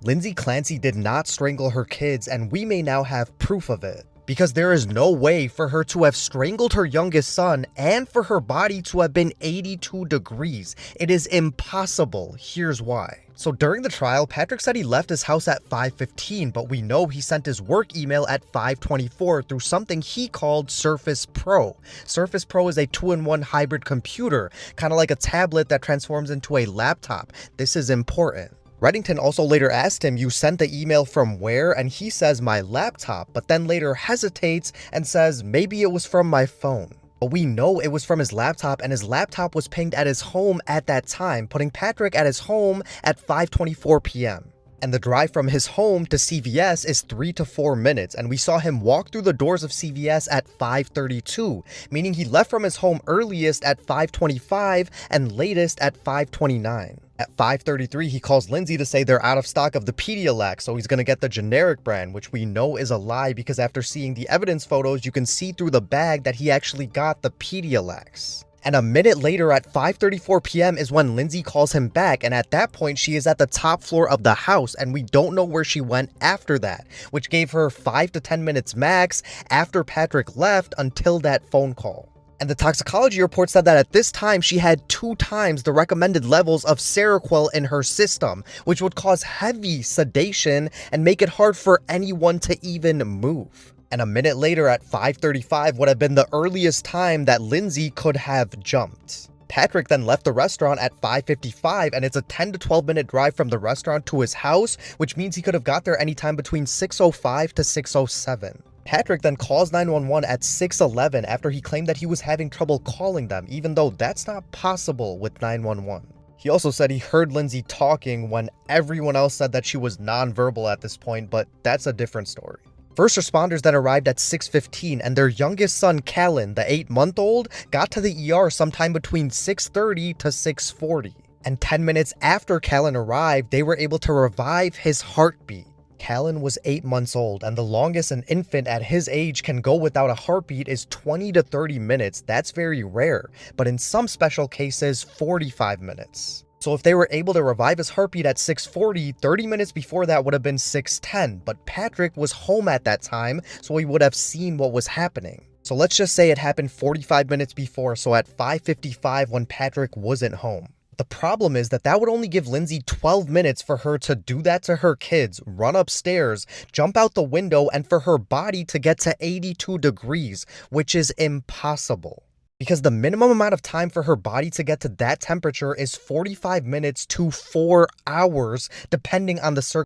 Lindsay Clancy did not strangle her kids, and we may now have proof of it. Because there is no way for her to have strangled her youngest son and for her body to have been 82 degrees. It is impossible. Here's why. So during the trial, Patrick said he left his house at 5:15, but we know he sent his work email at 5:24 through something he called Surface Pro. Surface Pro is a 2-in-1 hybrid computer, kind of like a tablet that transforms into a laptop. This is important. Reddington also later asked him, "You sent the email from where?" And he says, "My laptop," but then later hesitates and says, "Maybe it was from my phone." But we know it was from his laptop, and his laptop was pinged at his home at that time, putting Patrick at his home at 5:24 p.m. And the drive from his home to CVS is 3 to 4 minutes, and we saw him walk through the doors of CVS at 5:32, meaning he left from his home earliest at 5:25 and latest at 5:29. At 5:33, he calls Lindsay to say they're out of stock of the Pedialyte, so he's going to get the generic brand, which we know is a lie because after seeing the evidence photos, you can see through the bag that he actually got the Pedialyte. And a minute later at 5:34 p.m. is when Lindsay calls him back, and at that point she is at the top floor of the house, and we don't know where she went after that, which gave her 5 to 10 minutes max after Patrick left until that phone call. And the toxicology report said that at this time she had 2 times the recommended levels of Seroquel in her system, which would cause heavy sedation and make it hard for anyone to even move. And a minute later at 5:35 would have been the earliest time that Lindsay could have jumped. Patrick then left the restaurant at 5:55, and it's a 10 to 12 minute drive from the restaurant to his house, which means he could have got there anytime between 6:05 to 6:07. Patrick then calls 911 at 6:11 after he claimed that he was having trouble calling them, even though that's not possible with 911. He also said he heard Lindsay talking when everyone else said that she was nonverbal at this point, but that's a different story. First responders then arrived at 6:15, and their youngest son, Callan, the 8-month-old, got to the ER sometime between 6:30 to 6:40. And 10 minutes after Callan arrived, they were able to revive his heartbeat. Callan was 8 months old, and the longest an infant at his age can go without a heartbeat is 20 to 30 minutes. That's very rare, but in some special cases, 45 minutes. So if they were able to revive his heartbeat at 6:40, 30 minutes before that would have been 6:10, but Patrick was home at that time, so he would have seen what was happening. So let's just say it happened 45 minutes before, so at 5:55 when Patrick wasn't home. The problem is that that would only give Lindsay 12 minutes for her to do that to her kids, run upstairs, jump out the window, and for her body to get to 82 degrees, which is impossible. Because the minimum amount of time for her body to get to that temperature is 45 minutes to 4 hours, depending on the circumstances.